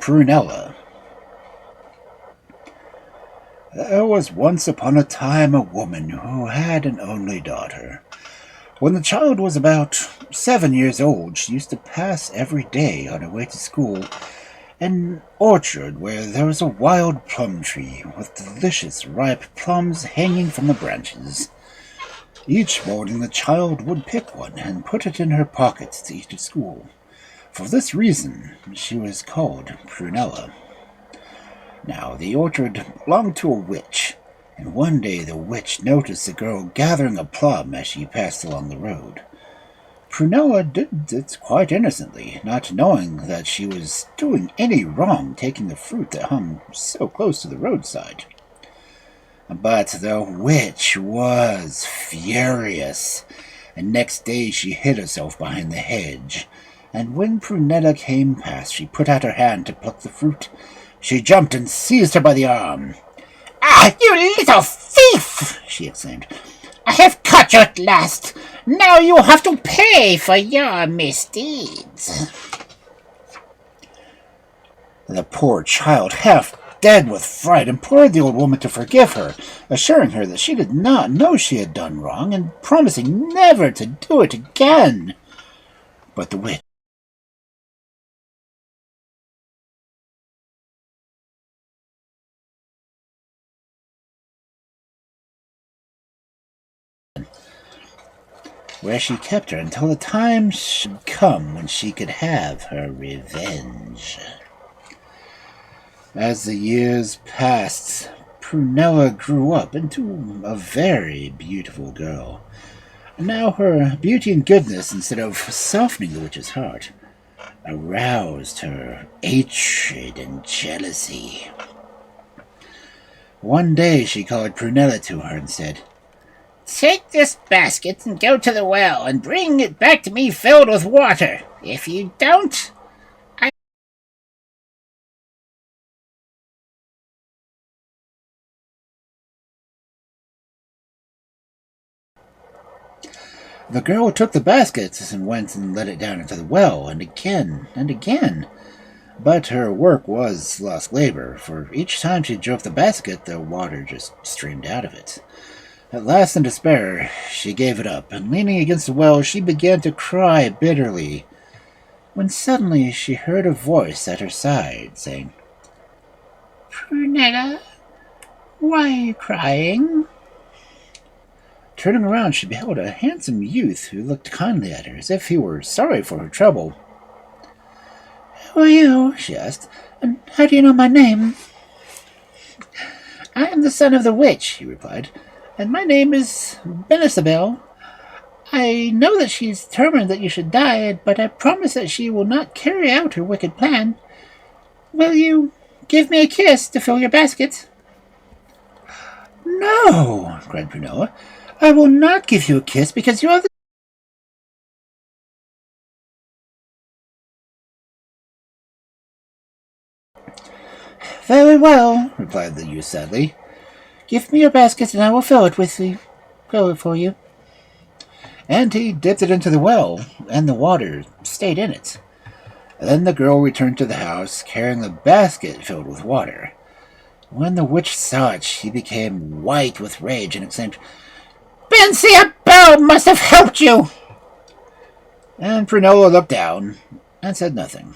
Prunella. There was once upon a time a woman who had an only daughter. When the child was about 7 years old, she used to pass every day on her way to school an orchard where there was a wild plum tree with delicious ripe plums hanging from the branches. Each morning the child would pick one and put it in her pocket to eat at school. For this reason, she was called Prunella. Now, the orchard belonged to a witch, and one day the witch noticed the girl gathering a plum as she passed along the road. Prunella did it quite innocently, not knowing that she was doing any wrong taking the fruit that hung so close to the roadside. But the witch was furious, and next day she hid herself behind the hedge, and when Prunella came past, she put out her hand to pluck the fruit. She jumped and seized her by the arm. "Ah, you little thief!" she exclaimed. "I have caught you at last. Now you have to pay for your misdeeds." The poor child, half dead with fright, implored the old woman to forgive her, assuring her that she did not know she had done wrong, and promising never to do it again. But the witch where she kept her until the time should come when she could have her revenge. As the years passed, Prunella grew up into a very beautiful girl. Now her beauty and goodness, instead of softening the witch's heart, aroused her hatred and jealousy. One day she called Prunella to her and said, "Take this basket and go to the well and bring it back to me filled with water. If you don't, The girl took the basket and went and let it down into the well, and again and again. But her work was lost labor, for each time she drove the basket, the water just streamed out of it. At last, in despair, she gave it up, and leaning against the well, she began to cry bitterly, when suddenly she heard a voice at her side, saying, "Prunella, why are you crying?" Turning around, she beheld a handsome youth who looked kindly at her, as if he were sorry for her trouble. "Who are you?" she asked, "and how do you know my name?" "I am the son of the witch," he replied, "and my name is Benisabel. I know that she is determined that you should die, but I promise that she will not carry out her wicked plan. Will you give me a kiss to fill your basket?" "No," cried Prunella. "I will not give you a kiss because you are the..." "Very well," replied the youth sadly. "Give me your basket and I will fill it for you." And he dipped it into the well, and the water stayed in it. Then the girl returned to the house, carrying the basket filled with water. When the witch saw it, she became white with rage and exclaimed, "Beelzebub must have helped you!" And Prunella looked down and said nothing.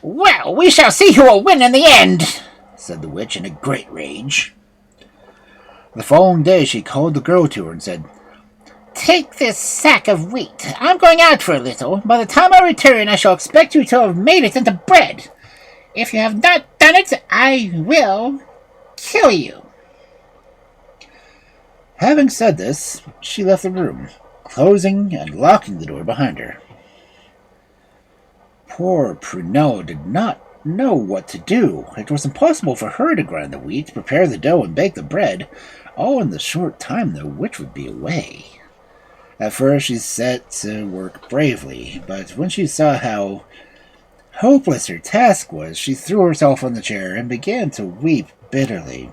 "Well, we shall see who will win in the end," said the witch in a great rage. The following day she called the girl to her and said, "Take this sack of wheat. I'm going out for a little. By the time I return, I shall expect you to have made it into bread. If you have not done it, I will kill you." Having said this, she left the room, closing and locking the door behind her. Poor Prunella did not know what to do. It was impossible for her to grind the wheat, prepare the dough, and bake the bread, all in the short time the witch would be away. At first she set to work bravely, but when she saw how hopeless her task was, she threw herself on the chair and began to weep bitterly.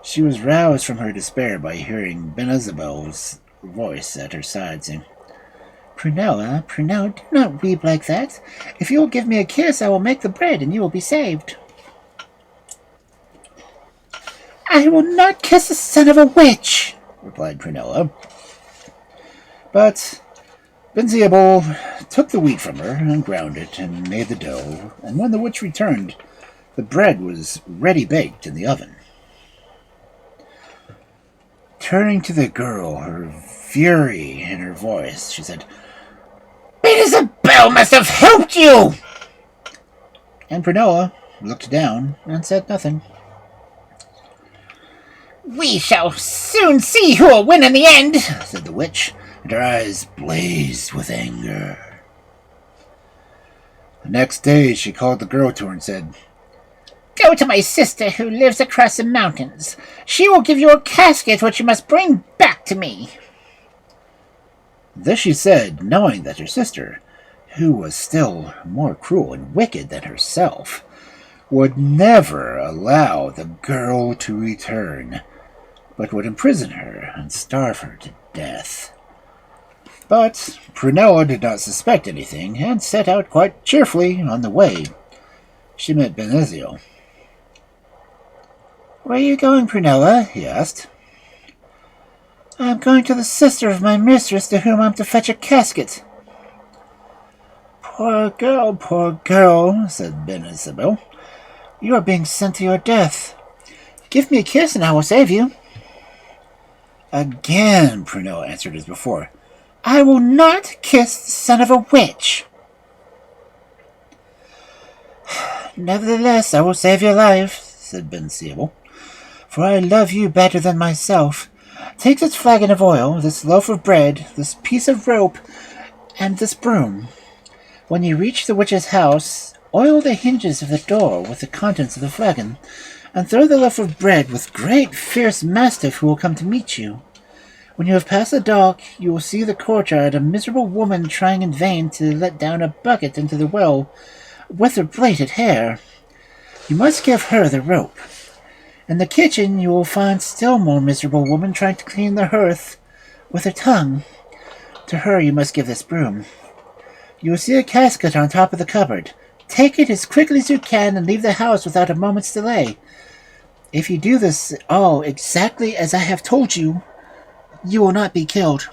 She was roused from her despair by hearing Beelzebub's voice at her side saying, Prunella, do not weep like that. If you will give me a kiss, I will make the bread, and you will be saved. I will not kiss the son of a witch, replied Prunella. But Benziable took the wheat from her and ground it and made the dough, and when the witch returned, the bread was ready baked in the oven. Turning to the girl, her fury in her voice, she said, "Isabel must have helped you!" And Prunella looked down and said nothing. We shall soon see who will win in the end, said the witch, and her eyes blazed with anger. The next day she called the girl to her and said, Go to my sister who lives across the mountains. She will give you a casket which you must bring back to me. This she said, knowing that her sister, who was still more cruel and wicked than herself, would never allow the girl to return, but would imprison her and starve her to death. But Prunella did not suspect anything, and set out quite cheerfully on the way. She met Benezio. Where are you going, Prunella? He asked. I am going to the sister of my mistress, to whom I am to fetch a casket. Poor girl, said Benezio. You are being sent to your death. Give me a kiss and I will save you. Again, Prunella answered as before. I will not kiss the son of a witch. Nevertheless, I will save your life, said Benziable, for I love you better than myself. Take this flagon of oil, this loaf of bread, this piece of rope, and this broom. When you reach the witch's house, oil the hinges of the door with the contents of the flagon, and throw the loaf of bread with great fierce mastiff who will come to meet you. When you have passed the dock, you will see the courtyard a miserable woman trying in vain to let down a bucket into the well with her plaited hair. You must give her the rope. In the kitchen you will find still more miserable woman trying to clean the hearth with her tongue. To her you must give this broom. You will see a casket on top of the cupboard. Take it as quickly as you can and leave the house without a moment's delay. If you do this all exactly as I have told you, you will not be killed.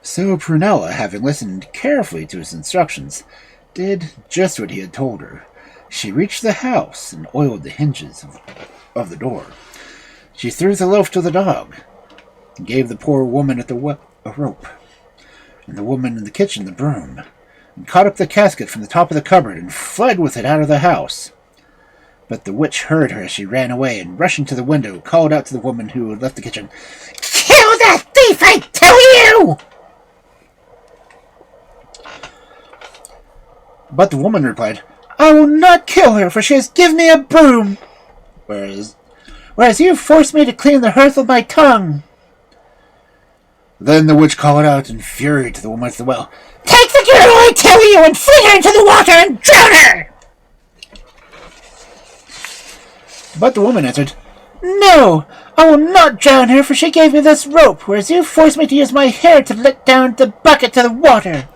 So Prunella, having listened carefully to his instructions, did just what he had told her. She reached the house and oiled the hinges of the door. She threw the loaf to the dog, and gave the poor woman at the a rope, and the woman in the kitchen the broom, and caught up the casket from the top of the cupboard and fled with it out of the house. But the witch heard her as she ran away, and rushing to the window, called out to the woman who had left the kitchen, Kill that thief, I tell you! But the woman replied, I will not kill her, for she has given me a broom, whereas you forced me to clean the hearth with my tongue. Then the witch called out in fury to the woman at the well, Take the girl, I tell you, and fling her into the water and drown her! But the woman answered, No, I will not drown her, for she gave me this rope, whereas you forced me to use my hair to let down the bucket to the water.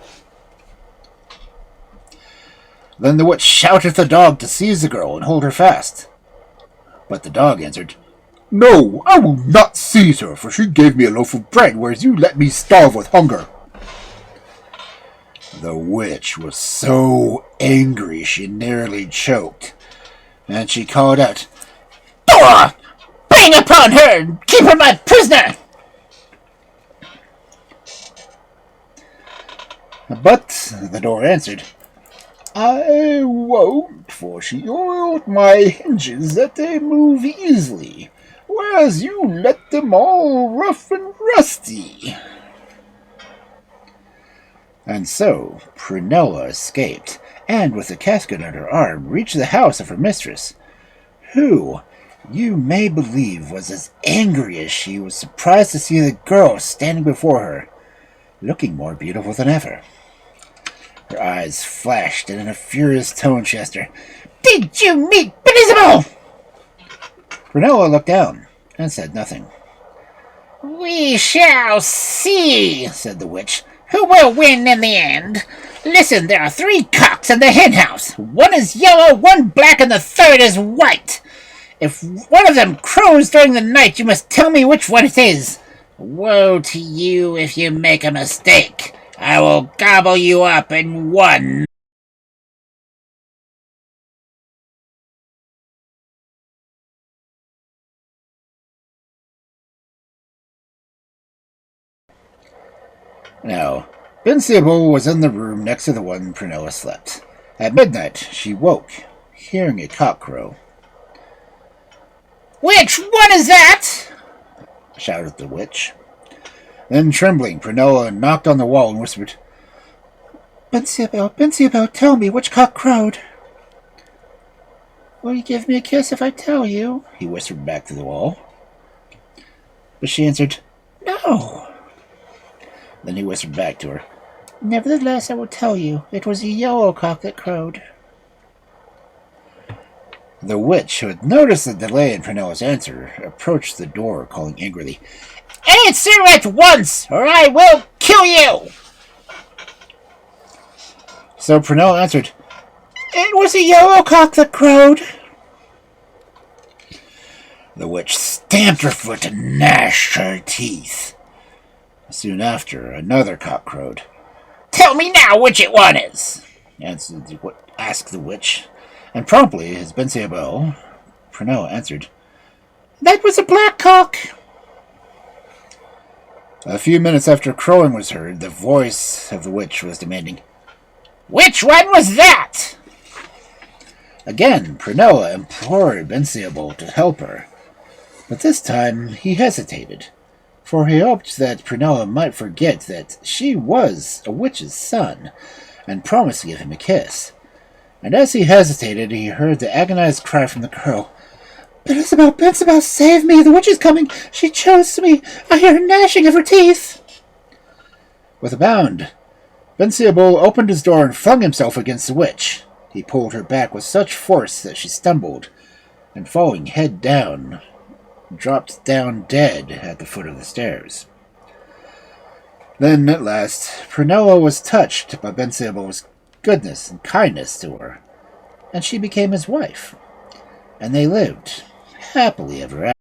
Then the witch shouted at the dog to seize the girl and hold her fast. But the dog answered, No, I will not seize her, for she gave me a loaf of bread, whereas you let me starve with hunger. The witch was so angry she nearly choked, and she called out, Dora! Bang upon her and keep her my prisoner! But the door answered, I won't, for she oiled my hinges that they move easily, whereas you let them all rough and rusty. And so Prunella escaped, and with the casket under her arm reached the house of her mistress, who, you may believe, was as angry as she was surprised to see the girl standing before her, looking more beautiful than ever. Her eyes flashed, and in a furious tone she asked her, Did you meet Benizabel? Prunella looked down and said nothing. We shall see, said the witch. Who will win in the end? Listen, there are 3 cocks in the hen house. One is yellow, one black, and the third is white. If one of them crows during the night, you must tell me which one it is. Woe to you if you make a mistake. I will gobble you up in one. Now, Bensiable was in the room next to the one Prunella slept. At midnight, she woke, hearing a cock crow. Which one is that? Shouted the witch. Then, trembling, Prunella knocked on the wall and whispered, Bensiable, tell me which cock crowed. Will you give me a kiss if I tell you? He whispered back to the wall. But she answered, No. Then he whispered back to her, Nevertheless, I will tell you. It was a yellow cock that crowed. The witch, who had noticed the delay in Prunella's answer, approached the door, calling angrily, Answer at once, or I will kill you! So Prunella answered, It was a yellow cock that crowed. The witch stamped her foot and gnashed her teeth. Soon after, another cock crowed. Tell me now which it one is, asked the witch, and promptly, as Bensiable, Prunella answered, That was a black cock. A few minutes after crowing was heard, the voice of the witch was demanding, Which one was that? Again, Prunella implored Bensiable to help her, but this time he hesitated, for he hoped that Prunella might forget that she was a witch's son, and promised to give him a kiss. And as he hesitated, he heard the agonized cry from the girl, Bensiable, save me! The witch is coming! She chose me! I hear her gnashing of her teeth! With a bound, Bensiable opened his door and flung himself against the witch. He pulled her back with such force that she stumbled, and falling head down, dropped down dead at the foot of the stairs. Then, at last, Prunella was touched by Bensible's goodness and kindness to her, and she became his wife, and they lived happily ever after.